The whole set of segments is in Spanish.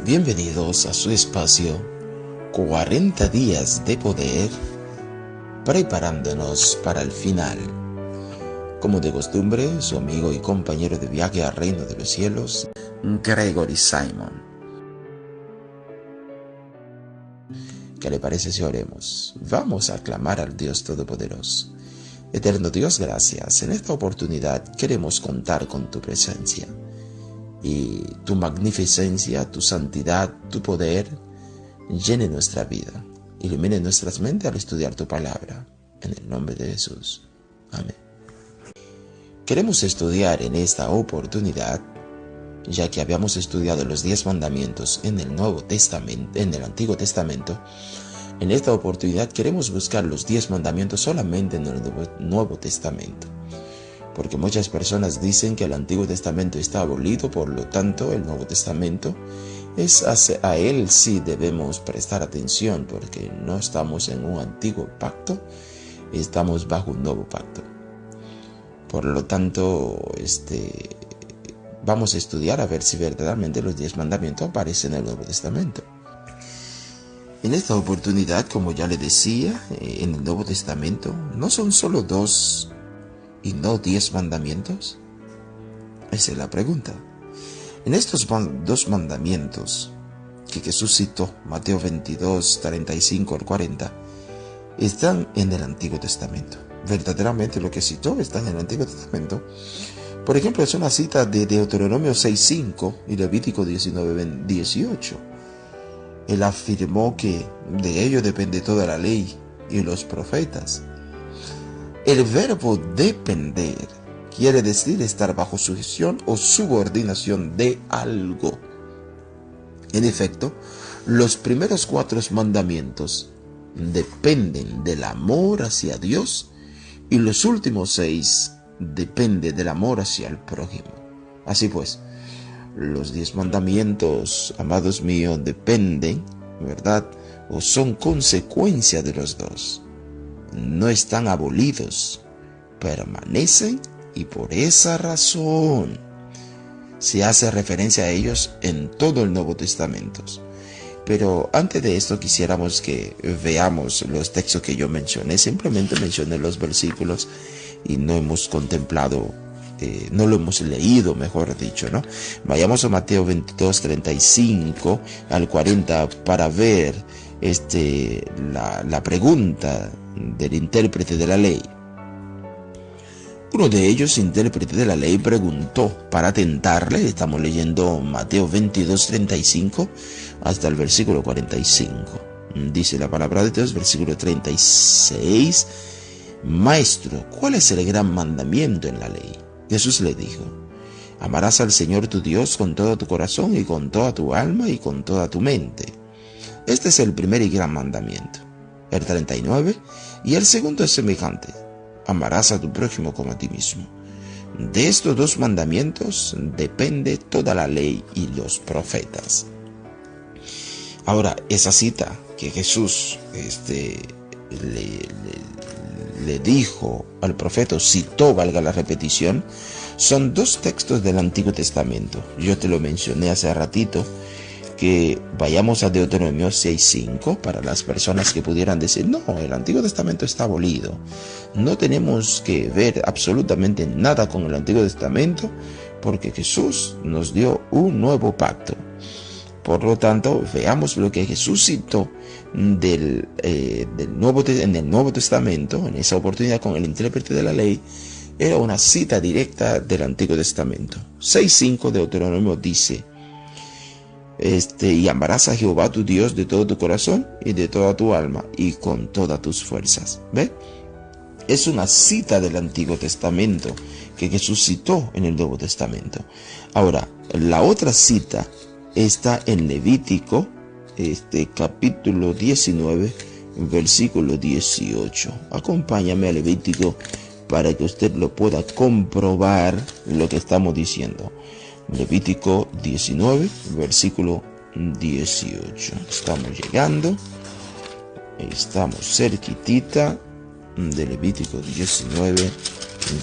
Bienvenidos a su espacio 40 días de poder, preparándonos para el final. Como de costumbre, su amigo y compañero de viaje al reino de los cielos, Gregory Simon. ¿Qué le parece si oremos? Vamos a clamar al Dios Todopoderoso. Eterno Dios, gracias. En esta oportunidad queremos contar con tu presencia. Y tu magnificencia, tu santidad, tu poder, llene nuestra vida, ilumine nuestras mentes al estudiar tu palabra. En el nombre de Jesús. Amén. Queremos estudiar en esta oportunidad, ya que habíamos estudiado los 10 mandamientos en el Nuevo Testamento, en el Antiguo Testamento. En esta oportunidad queremos buscar los 10 mandamientos solamente en el Nuevo Testamento. Porque muchas personas dicen que el Antiguo Testamento está abolido, por lo tanto el Nuevo Testamento a él sí debemos prestar atención, porque no estamos en un antiguo pacto, estamos bajo un nuevo pacto. Por lo tanto, vamos a estudiar a ver si verdaderamente los 10 mandamientos aparecen en el Nuevo Testamento. En esta oportunidad, como ya le decía, en el Nuevo Testamento no son solo 2 y no 10 mandamientos. Esa es la pregunta. En estos 2 mandamientos que Jesús citó, Mateo 22, 35 al 40, están en el Antiguo Testamento. Verdaderamente lo que citó está en el Antiguo Testamento. Por ejemplo, es una cita de Deuteronomio 6:5 y Levítico 19:18. Él afirmó que de ello depende toda la ley y los profetas. El verbo depender quiere decir estar bajo sujeción o subordinación de algo. En efecto, los primeros 4 mandamientos dependen del amor hacia Dios y los últimos 6 dependen del amor hacia el prójimo. Así pues, los 10 mandamientos, amados míos, dependen, ¿verdad? O son consecuencia de los 2. No están abolidos, permanecen, y por esa razón se hace referencia a ellos en todo el Nuevo Testamento. Pero antes de esto quisiéramos que veamos los textos que yo mencioné. Simplemente mencioné los versículos y no hemos contemplado, no lo hemos leído, mejor dicho, ¿no? Vayamos a Mateo 22, 35 al 40 para ver la pregunta del intérprete de la ley. Uno de ellos, intérprete de la ley, preguntó para tentarle. Estamos leyendo Mateo 22, 35 hasta el versículo 45. Dice la palabra de Dios, versículo 36. Maestro, ¿cuál es el gran mandamiento en la ley? Jesús le dijo: amarás al Señor tu Dios con todo tu corazón y con toda tu alma y con toda tu mente. Este es el primer y gran mandamiento. El 39. Y el segundo es semejante: amarás a tu prójimo como a ti mismo. De estos 2 mandamientos depende toda la ley y los profetas. Ahora, esa cita que Jesús le dijo al profeta, citó, valga la repetición, son 2 textos del Antiguo Testamento. Yo te lo mencioné hace ratito, que vayamos a Deuteronomio 6:5 para las personas que pudieran decir: no, el Antiguo Testamento está abolido, no tenemos que ver absolutamente nada con el Antiguo Testamento, porque Jesús nos dio un nuevo pacto. Por lo tanto, veamos lo que Jesús citó en el Nuevo Testamento. En esa oportunidad, con el intérprete de la ley, era una cita directa del Antiguo Testamento. 6:5 de Deuteronomio dice: y amarás a Jehová tu Dios de todo tu corazón y de toda tu alma y con todas tus fuerzas. ¿Ve? Es una cita del Antiguo Testamento que Jesús citó en el Nuevo Testamento. Ahora, la otra cita está en Levítico, capítulo 19, versículo 18. Acompáñame a Levítico para que usted lo pueda comprobar lo que estamos diciendo. Levítico 19, versículo 18. Estamos llegando. Estamos cerquitita de Levítico 19,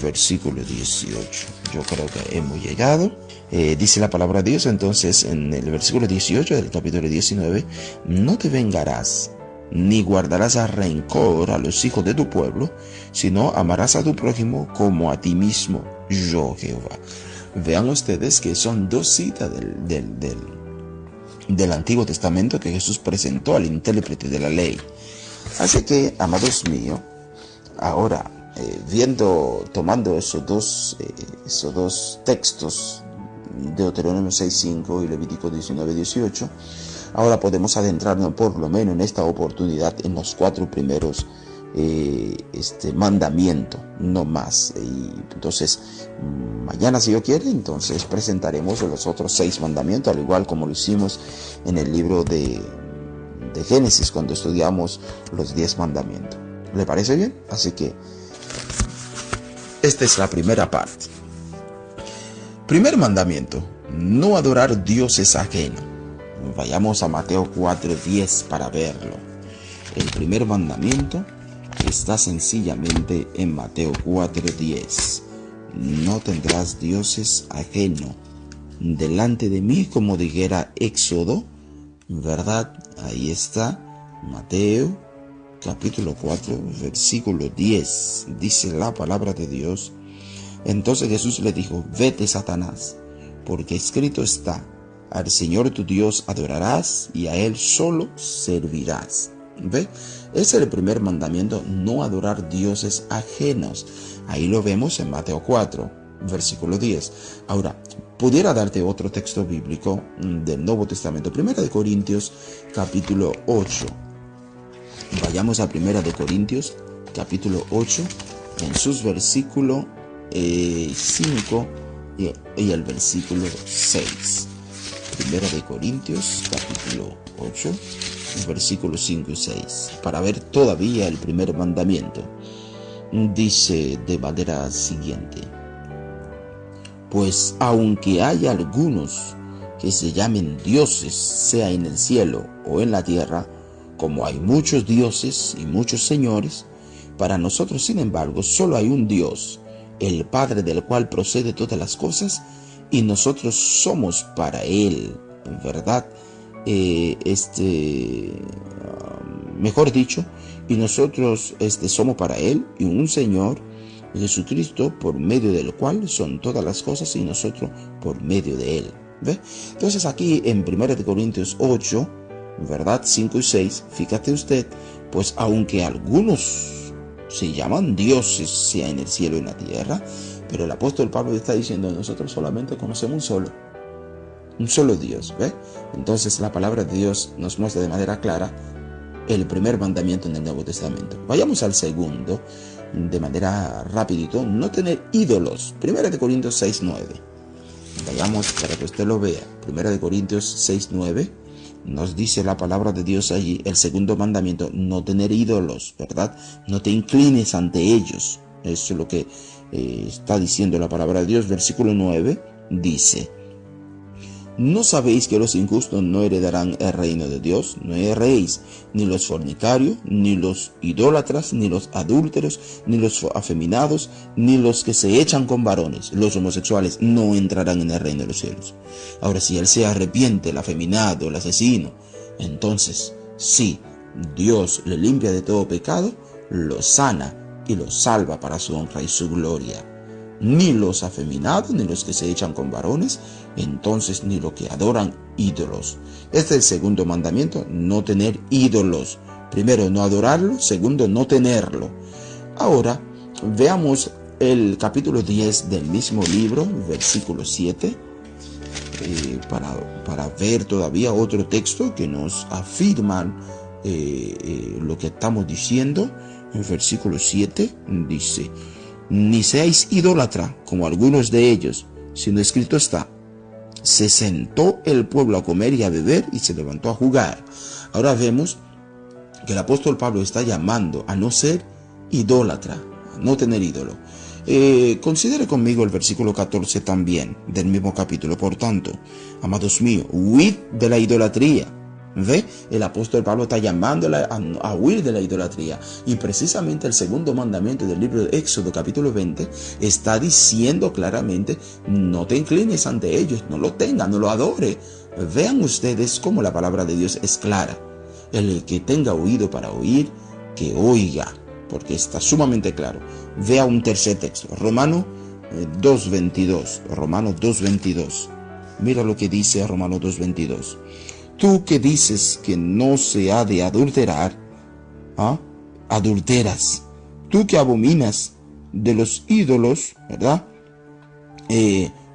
versículo 18. Yo creo que hemos llegado. Dice la palabra de Dios entonces en el versículo 18 del capítulo 19: no te vengarás, ni guardarás rencor a los hijos de tu pueblo, sino amarás a tu prójimo como a ti mismo, yo Jehová. Vean ustedes que son dos citas del Antiguo Testamento que Jesús presentó al intérprete de la ley. Así que, amados míos, ahora tomando esos dos textos, Deuteronomio 6:5 y Levítico 19:18, ahora podemos adentrarnos por lo menos en esta oportunidad en los 4 primeros mandamientos, no más. Y entonces, mañana, si Dios quiere, entonces presentaremos los otros 6 mandamientos, al igual como lo hicimos en el libro de Génesis, cuando estudiamos los 10 mandamientos. ¿Le parece bien? Así que esta es la primera parte. Primer mandamiento: no adorar dioses ajenos. Vayamos a Mateo 4:10 para verlo. El primer mandamiento está sencillamente en Mateo 4:10. No tendrás dioses ajenos delante de mí, como dijera Éxodo, ¿verdad? Ahí está, Mateo capítulo 4, versículo 10. Dice la palabra de Dios: entonces Jesús le dijo: vete, Satanás, porque escrito está: al Señor tu Dios adorarás y a Él solo servirás. ¿Ve? Ese es el primer mandamiento: no adorar dioses ajenos. Ahí lo vemos en Mateo 4, versículo 10. Ahora, pudiera darte otro texto bíblico del Nuevo Testamento, 1 Corintios capítulo 8. Vayamos a 1 Corintios capítulo 8, en sus versículos 5 y el versículo 6. 1 Corintios capítulo 8, versículos 5 y 6, para ver todavía el primer mandamiento. Dice de manera siguiente: pues aunque haya algunos que se llamen dioses, sea en el cielo o en la tierra, como hay muchos dioses y muchos señores, para nosotros, sin embargo, solo hay un Dios, el Padre, del cual procede todas las cosas, y nosotros somos para Él, ¿verdad? Mejor dicho, y nosotros somos para Él, y un Señor, Jesucristo, por medio del cual son todas las cosas, y nosotros por medio de Él. ¿Ve? Entonces aquí en 1 Corintios 8, ¿verdad? 5 y 6, fíjate usted, pues aunque algunos se llaman dioses, sea en el cielo y en la tierra, pero el apóstol Pablo está diciendo: nosotros solamente conocemos un solo Dios. ¿Ve? Entonces la palabra de Dios nos muestra de manera clara el primer mandamiento en el Nuevo Testamento. Vayamos al segundo, de manera rapidito: no tener ídolos. 1 Corintios 6:9. Vayamos para que usted lo vea. 1 Corintios 6:9 nos dice la palabra de Dios allí, el segundo mandamiento: no tener ídolos, ¿verdad? No te inclines ante ellos. Eso es lo que está diciendo la palabra de Dios. Versículo 9 dice: ¿no sabéis que los injustos no heredarán el reino de Dios? No erréis, ni los fornicarios, ni los idólatras, ni los adúlteros, ni los afeminados, ni los que se echan con varones. Los homosexuales no entrarán en el reino de los cielos. Ahora, si él se arrepiente, el afeminado, el asesino, entonces sí, Dios le limpia de todo pecado, lo sana y lo salva para su honra y su gloria. Ni los afeminados, ni los que se echan con varones, entonces ni los que adoran ídolos. Este es el segundo mandamiento: no tener ídolos. Primero, no adorarlo; segundo, no tenerlo. Ahora, veamos el capítulo 10 del mismo libro, versículo 7, para ver todavía otro texto que nos afirma lo que estamos diciendo. En versículo 7 dice: ni seáis idólatra como algunos de ellos, sino escrito está: se sentó el pueblo a comer y a beber y se levantó a jugar. Ahora vemos que el apóstol Pablo está llamando a no ser idólatra, a no tener ídolo. Considere conmigo el versículo 14 también del mismo capítulo. Por tanto, amados míos, huid de la idolatría. ¿Ve? El apóstol Pablo está llamándola a huir de la idolatría. Y precisamente el segundo mandamiento del libro de Éxodo, capítulo 20, está diciendo claramente: no te inclines ante ellos, no lo tengas, no lo adore. Vean ustedes cómo la palabra de Dios es clara. El que tenga oído para oír, que oiga, porque está sumamente claro. Vea un tercer texto, Romanos 2.22. Romanos 2.22. Mira lo que dice Romanos 2.22. Tú que dices que no se ha de adulterar, adulteras. Tú que abominas de los ídolos, ¿verdad?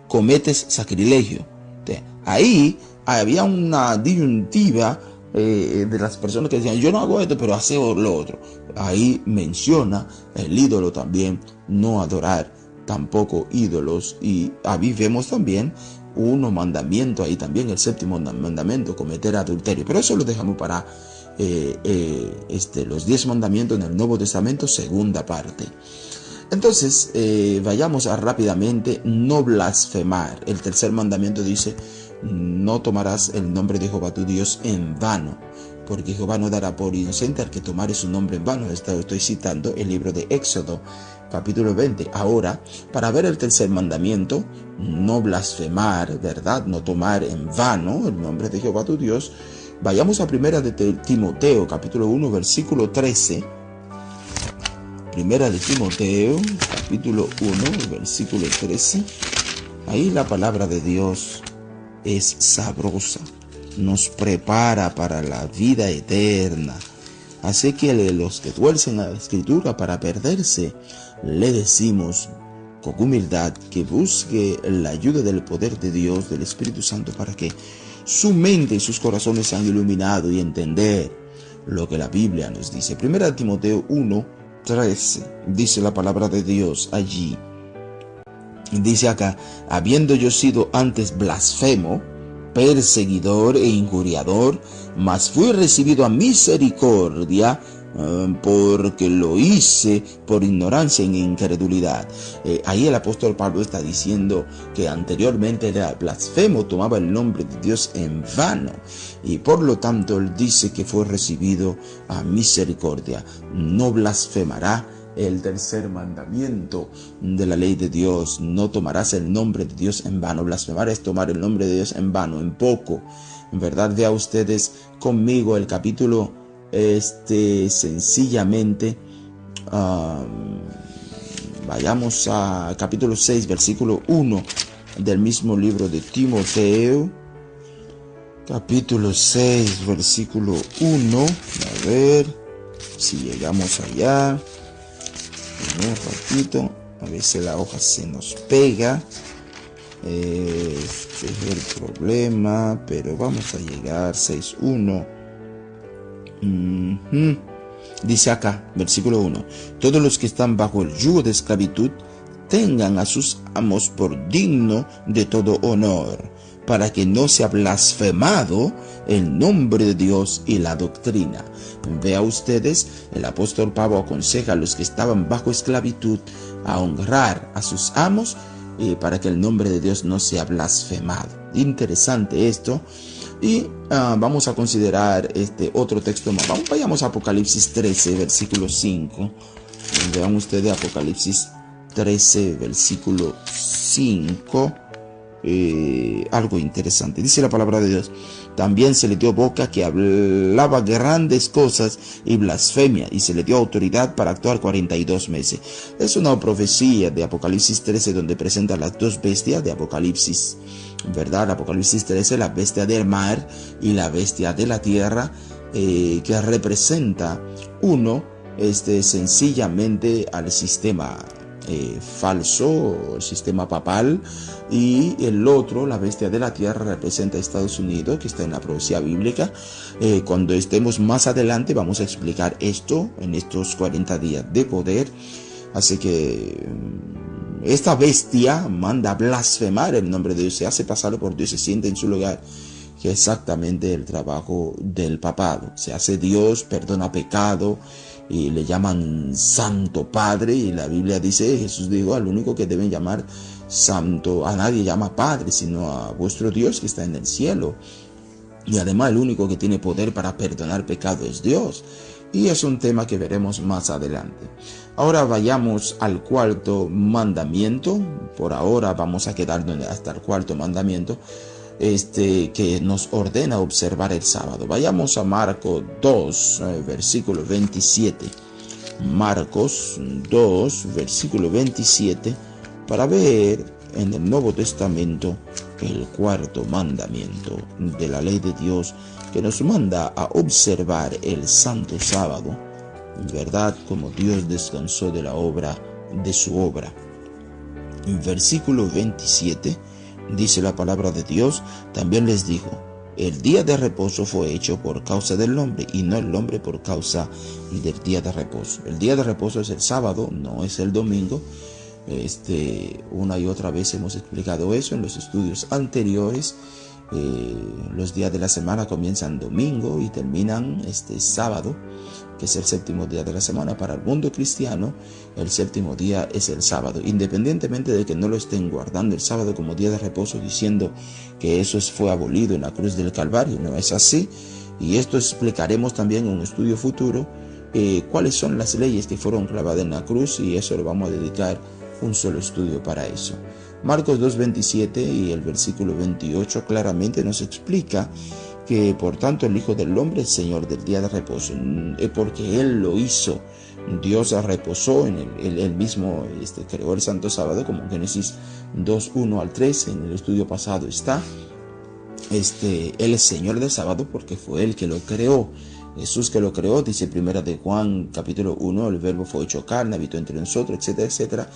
Cometes sacrilegio. Ahí había una disyuntiva de las personas que decían: yo no hago esto, pero hace lo otro. Ahí menciona el ídolo también, no adorar tampoco ídolos. Y ahí vemos también uno mandamiento ahí también, el séptimo mandamiento, cometer adulterio. Pero eso lo dejamos para los 10 mandamientos en el Nuevo Testamento, segunda parte. Entonces, vayamos rápidamente. No blasfemar. El tercer mandamiento dice: no tomarás el nombre de Jehová tu Dios en vano, porque Jehová no dará por inocente al que tomare su nombre en vano. Estoy citando el libro de Éxodo, capítulo 20. Ahora, para ver el tercer mandamiento, no blasfemar, ¿verdad? No tomar en vano el nombre de Jehová tu Dios. Vayamos a primera de Timoteo, capítulo 1, versículo 13. Primera de Timoteo, capítulo 1, versículo 13. Ahí la palabra de Dios es sabrosa, nos prepara para la vida eterna. Así que los que tuercen la escritura para perderse, le decimos con humildad que busque la ayuda del poder de Dios, del Espíritu Santo, para que su mente y sus corazones sean iluminados y entender lo que la Biblia nos dice. Primera de Timoteo 1:13 dice la palabra de Dios allí. Dice acá: habiendo yo sido antes blasfemo, perseguidor e injuriador, mas fui recibido a misericordia, porque lo hice por ignorancia e incredulidad. Ahí el apóstol Pablo está diciendo que anteriormente era blasfemo, tomaba el nombre de Dios en vano, y por lo tanto él dice que fue recibido a misericordia. No blasfemará el tercer mandamiento de la ley de Dios: no tomarás el nombre de Dios en vano. Blasfemar es tomar el nombre de Dios en vano, en poco. En verdad, vea ustedes conmigo el capítulo sencillamente. Vayamos a capítulo 6, versículo 1 del mismo libro de Timoteo. Capítulo 6, versículo 1. A ver si llegamos allá. Un ratito, a veces la hoja se nos pega. Este es el problema, pero vamos a llegar. 6.1. Dice acá, versículo 1: todos los que están bajo el yugo de esclavitud tengan a sus amos por digno de todo honor, para que no sea blasfemado el nombre de Dios y la doctrina. Vea ustedes, el apóstol Pablo aconseja a los que estaban bajo esclavitud a honrar a sus amos, para que el nombre de Dios no sea blasfemado. Interesante esto. Y vamos a considerar otro texto más. Vayamos a Apocalipsis 13, versículo 5. Vean ustedes Apocalipsis 13, versículo 5. Algo interesante. Dice la palabra de Dios: también se le dio boca que hablaba grandes cosas y blasfemia, y se le dio autoridad para actuar 42 meses. Es una profecía de Apocalipsis 13 donde presenta las dos bestias de Apocalipsis, ¿verdad? Apocalipsis 13, la bestia del mar y la bestia de la tierra, que representa uno sencillamente al sistema falso, el sistema papal, y el otro, la bestia de la tierra, representa a Estados Unidos, que está en la profecía bíblica. Cuando estemos más adelante vamos a explicar esto en estos 40 días de poder. Así que esta bestia manda a blasfemar el nombre de Dios, se hace pasar por Dios, se siente en su lugar, que es exactamente el trabajo del papado. Se hace Dios, perdona pecado, y le llaman Santo Padre, y la Biblia dice, Jesús dijo, al único que deben llamar Santo, a nadie llama Padre, sino a vuestro Dios que está en el cielo. Y además el único que tiene poder para perdonar pecado es Dios. Y es un tema que veremos más adelante. Ahora vayamos al cuarto mandamiento. Por ahora vamos a quedarnos hasta el cuarto mandamiento, que nos ordena observar el sábado. Vayamos a Marcos 2, versículo 27. Marcos 2, versículo 27, para ver en el Nuevo Testamento el cuarto mandamiento de la ley de Dios, que nos manda a observar el santo sábado, ¿verdad? Como Dios descansó de la obra, de su obra. En versículo 27 dice la palabra de Dios, también les dijo, el día de reposo fue hecho por causa del hombre y no el hombre por causa del día de reposo. El día de reposo es el sábado, no es el domingo. Una y otra vez hemos explicado eso en los estudios anteriores. Los días de la semana comienzan domingo y terminan sábado, que es el séptimo día de la semana. Para el mundo cristiano, el séptimo día es el sábado, independientemente de que no lo estén guardando el sábado como día de reposo, diciendo que eso fue abolido en la cruz del Calvario. No es así, y esto explicaremos también en un estudio futuro, cuáles son las leyes que fueron clavadas en la cruz, y eso lo vamos a dedicar un solo estudio para eso. Marcos 2:27 y el versículo 28 claramente nos explica que por tanto el Hijo del Hombre es Señor del día de reposo, porque Él lo hizo. Dios reposó en él mismo, creó el santo sábado, como en Génesis 2:1 al 3, en el estudio pasado está. Él es Señor del sábado porque fue Él que lo creó. Jesús que lo creó, dice primera de Juan capítulo 1, el verbo fue hecho carne, habitó entre nosotros, etcétera, etcétera,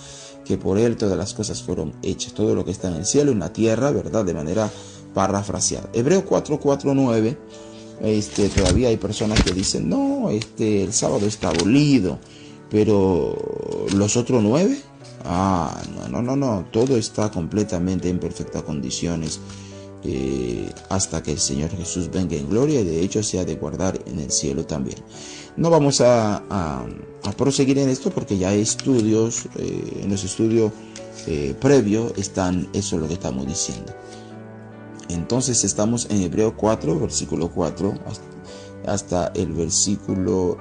que por Él todas las cosas fueron hechas, todo lo que está en el cielo y en la tierra, ¿verdad? De manera parafraseada. Hebreos 4:9, todavía hay personas que dicen, no, el sábado está abolido, pero los otros 9, no, todo está completamente en perfectas condiciones. Hasta que el Señor Jesús venga en gloria, y de hecho se ha de guardar en el cielo también. No vamos a proseguir en esto porque ya hay estudios, en los estudios previos están eso lo que estamos diciendo. Entonces estamos en Hebreo 4, versículo 4 hasta el versículo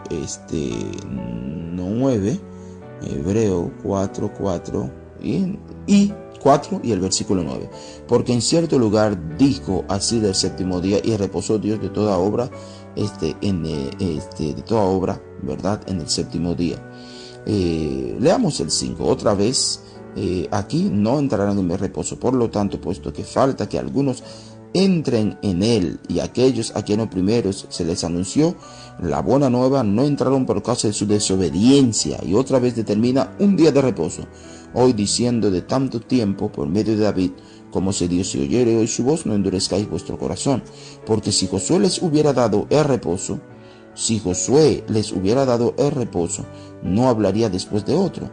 9, Hebreo 4 y 4 y el versículo 9. Porque en cierto lugar dijo así del séptimo día, y reposó Dios de toda obra, de toda obra, ¿verdad? En el séptimo día. Leamos el 5 otra vez. Aquí no entrarán en mi reposo. Por lo tanto, puesto que falta que algunos entren en él, y aquellos a quienes primeros se les anunció la buena nueva no entraron por causa de su desobediencia, y otra vez determina un día de reposo, hoy diciendo de tanto tiempo por medio de David, como se dio, si oyere hoy su voz, no endurezcáis vuestro corazón, porque si Josué les hubiera dado el reposo, no hablaría después de otro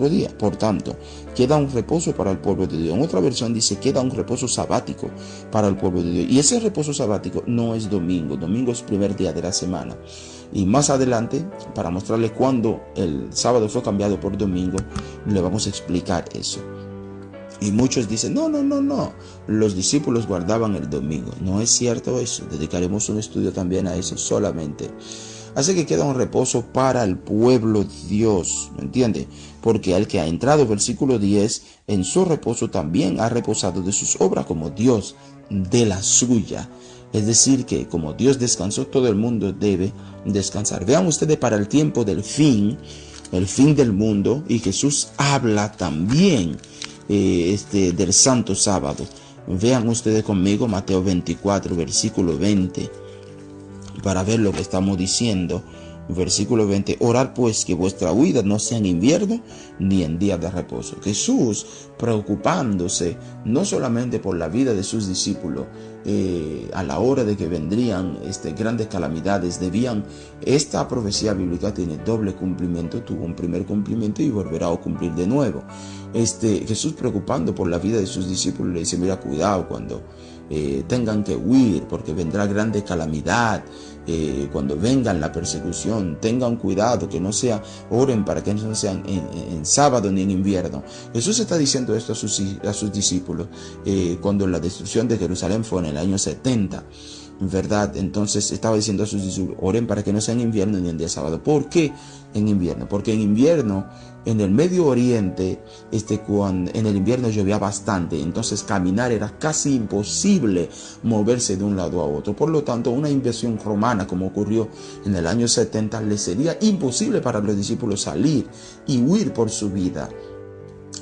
día. Por tanto, queda un reposo para el pueblo de Dios. En otra versión dice, queda un reposo sabático para el pueblo de Dios. Y ese reposo sabático no es domingo. Domingo es el primer día de la semana. Y más adelante, para mostrarle cuándo el sábado fue cambiado por domingo, le vamos a explicar eso. Y muchos dicen, no, los discípulos guardaban el domingo. No es cierto eso. Dedicaremos un estudio también a eso solamente. Así que queda un reposo para el pueblo de Dios, ¿me entiende? Porque el que ha entrado, versículo 10, en su reposo también ha reposado de sus obras como Dios de la suya. Es decir, que como Dios descansó, todo el mundo debe descansar. Vean ustedes para el tiempo del fin, el fin del mundo, y Jesús habla también del santo sábado. Vean ustedes conmigo Mateo 24, versículo 20, para ver lo que estamos diciendo. Versículo 20, orad pues que vuestra huida no sea en invierno ni en día de reposo. Jesús preocupándose no solamente por la vida de sus discípulos, a la hora de que vendrían grandes calamidades, esta profecía bíblica tiene doble cumplimiento, tuvo un primer cumplimiento y volverá a cumplir de nuevo. Jesús, preocupando por la vida de sus discípulos, le dice: mira, cuidado cuando tengan que huir, porque vendrá grande calamidad. Cuando vengan la persecución, tengan cuidado, que no sea, oren para que no sean en sábado ni en invierno. Jesús está diciendo esto a sus discípulos cuando la destrucción de Jerusalén fue en el año 70, ¿verdad? Entonces estaba diciendo a sus discípulos: oren para que no sea en invierno ni en día sábado. ¿Por qué en invierno? Porque en invierno, en el Medio Oriente, en el invierno llovía bastante, entonces caminar era casi imposible, moverse de un lado a otro. Por lo tanto, una invasión romana, como ocurrió en el año 70, le sería imposible para los discípulos salir y huir por su vida.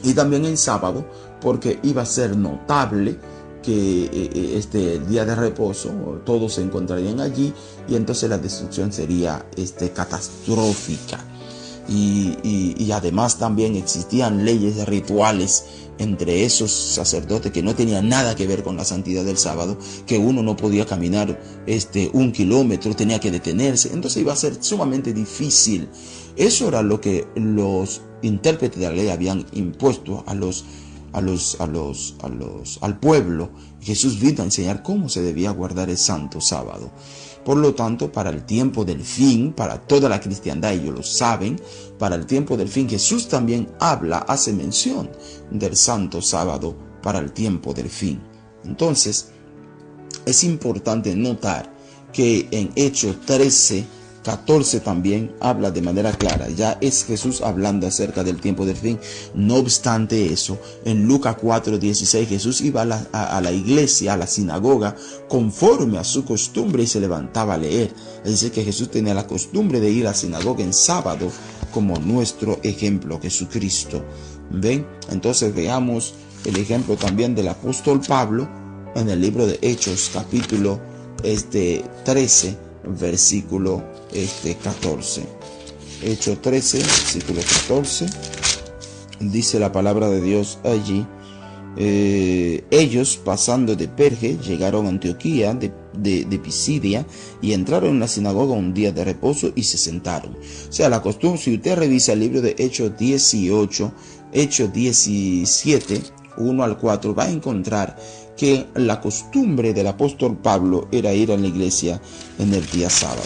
Y también en sábado, porque iba a ser notable que el día de reposo todos se encontrarían allí, y entonces la destrucción sería catastrófica. Y además también existían leyes rituales entre esos sacerdotes que no tenían nada que ver con la santidad del sábado, que uno no podía caminar 1 kilómetro, tenía que detenerse, entonces iba a ser sumamente difícil. Eso era lo que los intérpretes de la ley habían impuesto al pueblo. Jesús vino a enseñar cómo se debía guardar el santo sábado. Por lo tanto, para el tiempo del fin, para toda la cristiandad, ellos lo saben, para el tiempo del fin, Jesús también hace mención del santo sábado para el tiempo del fin. Entonces, es importante notar que en Hechos 13:14 también habla de manera clara. Ya es Jesús hablando acerca del tiempo del fin. No obstante eso, en Lucas 4:16 Jesús iba a la iglesia, a la sinagoga, conforme a su costumbre, y se levantaba a leer. Es decir, que Jesús tenía la costumbre de ir a la sinagoga en sábado, como nuestro ejemplo, Jesucristo. ¿Ven? Entonces veamos el ejemplo también del apóstol Pablo en el libro de Hechos, capítulo 13, versículo 14. Hechos 13, versículo 14. Dice la palabra de Dios allí: ellos, pasando de Perge, llegaron a Antioquía de Pisidia, y entraron en la sinagoga un día de reposo y se sentaron. O sea, la costumbre, si usted revisa el libro de Hechos 18, Hechos 17, 1 al 4, va a encontrar que la costumbre del apóstol Pablo era ir a la iglesia en el día sábado.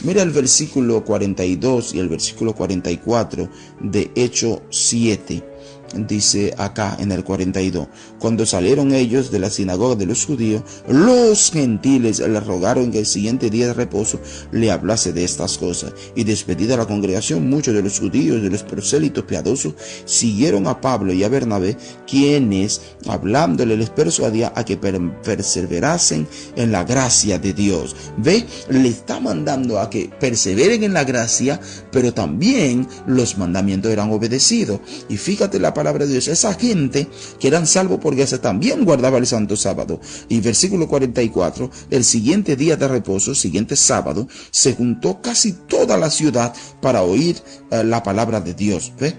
Mira el versículo 42 y el versículo 44 de Hechos 7. Dice acá en el 42: cuando salieron ellos de la sinagoga de los judíos, los gentiles le rogaron que el siguiente día de reposo le hablase de estas cosas. Y despedida la congregación, muchos de los judíos, de los prosélitos piadosos, siguieron a Pablo y a Bernabé, quienes, hablándole, les persuadía a que perseverasen en la gracia de Dios. Ve, le está mandando a que perseveren en la gracia, pero también los mandamientos eran obedecidos. Y fíjate la palabra de Dios: esa gente que eran salvos por gracia también guardaba el santo sábado. Y versículo 44: el siguiente día de reposo, siguiente sábado, se juntó casi toda la ciudad para oír la palabra de Dios. ¿Ve?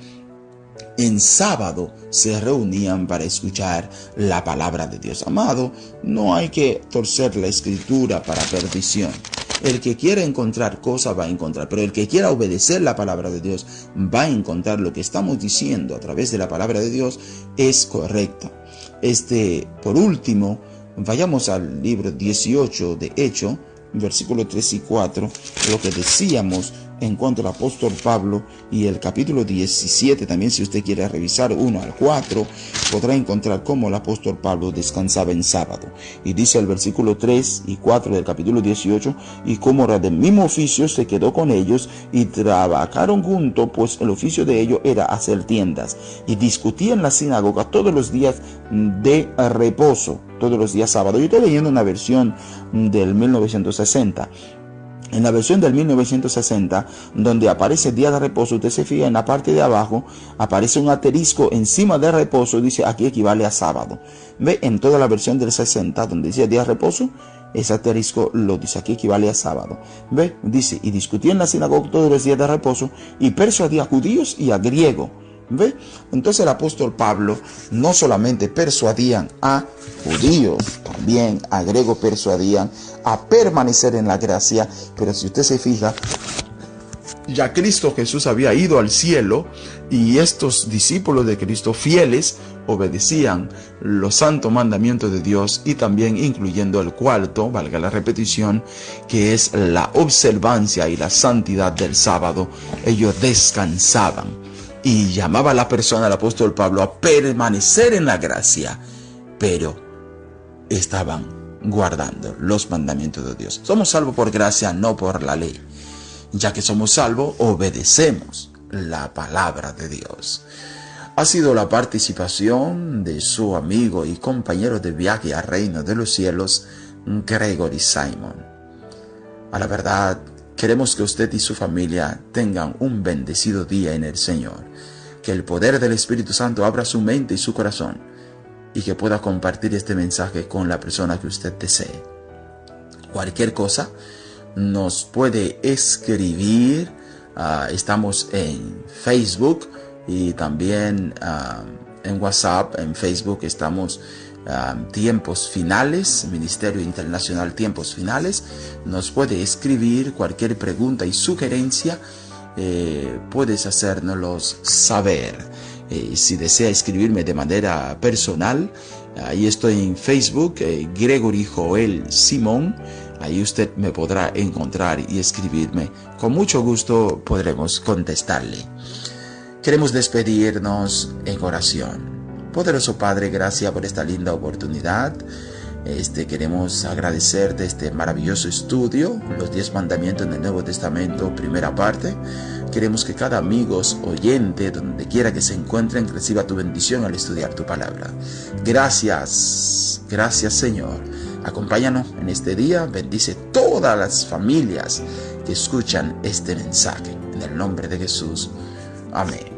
En sábado se reunían para escuchar la palabra de Dios. Amado, no hay que torcer la escritura para perdición. El que quiera encontrar cosas va a encontrar, pero el que quiera obedecer la palabra de Dios va a encontrar. Lo que estamos diciendo a través de la palabra de Dios es correcto. Por último, vayamos al libro 18 de Hechos, versículos 3 y 4, lo que decíamos en cuanto al apóstol Pablo, y el capítulo 17 también, si usted quiere revisar 1 al 4, podrá encontrar cómo el apóstol Pablo descansaba en sábado. Y dice el versículo 3 y 4 del capítulo 18: y como era del mismo oficio, se quedó con ellos y trabajaron juntos, pues el oficio de ellos era hacer tiendas, y discutían en la sinagoga todos los días de reposo, todos los días sábado. Yo estoy leyendo una versión del 1960. En la versión del 1960, donde aparece día de reposo, usted se fija en la parte de abajo, aparece un asterisco encima de reposo, dice aquí equivale a sábado. Ve, en toda la versión del 60, donde dice día de reposo, ese asterisco lo dice aquí equivale a sábado. Ve, dice: y discutía en la sinagoga todos los días de reposo, y persuadía a judíos y a griegos. ¿Ve? Entonces el apóstol Pablo no solamente persuadían a judíos, también a griegos persuadían a permanecer en la gracia. Pero si usted se fija, ya Cristo Jesús había ido al cielo y estos discípulos de Cristo fieles obedecían los santos mandamientos de Dios, y también incluyendo el cuarto, valga la repetición, que es la observancia y la santidad del sábado. Ellos descansaban, y llamaba a la persona, al apóstol Pablo, a permanecer en la gracia, pero estaban guardando los mandamientos de Dios. Somos salvos por gracia, no por la ley. Ya que somos salvos, obedecemos la palabra de Dios. Ha sido la participación de su amigo y compañero de viaje al reino de los cielos, Gregory Simon. A la verdad, queremos que usted y su familia tengan un bendecido día en el Señor. Que el poder del Espíritu Santo abra su mente y su corazón, y que pueda compartir este mensaje con la persona que usted desee. Cualquier cosa, nos puede escribir. Estamos en Facebook y también en WhatsApp. En Facebook estamos Tiempos Finales, Ministerio Internacional Tiempos Finales. Nos puede escribir cualquier pregunta y sugerencia. Puedes hacérnoslos saber. Si desea escribirme de manera personal, ahí estoy en Facebook, Gregory Joel Simón. Ahí usted me podrá encontrar y escribirme. Con mucho gusto podremos contestarle. Queremos despedirnos en oración. Poderoso Padre, gracias por esta linda oportunidad. Queremos agradecerte este maravilloso estudio, los 10 mandamientos del Nuevo Testamento, primera parte. Queremos que cada amigo oyente, donde quiera que se encuentren, reciba tu bendición al estudiar tu palabra. Gracias, gracias Señor. Acompáñanos en este día, bendice todas las familias que escuchan este mensaje. En el nombre de Jesús. Amén.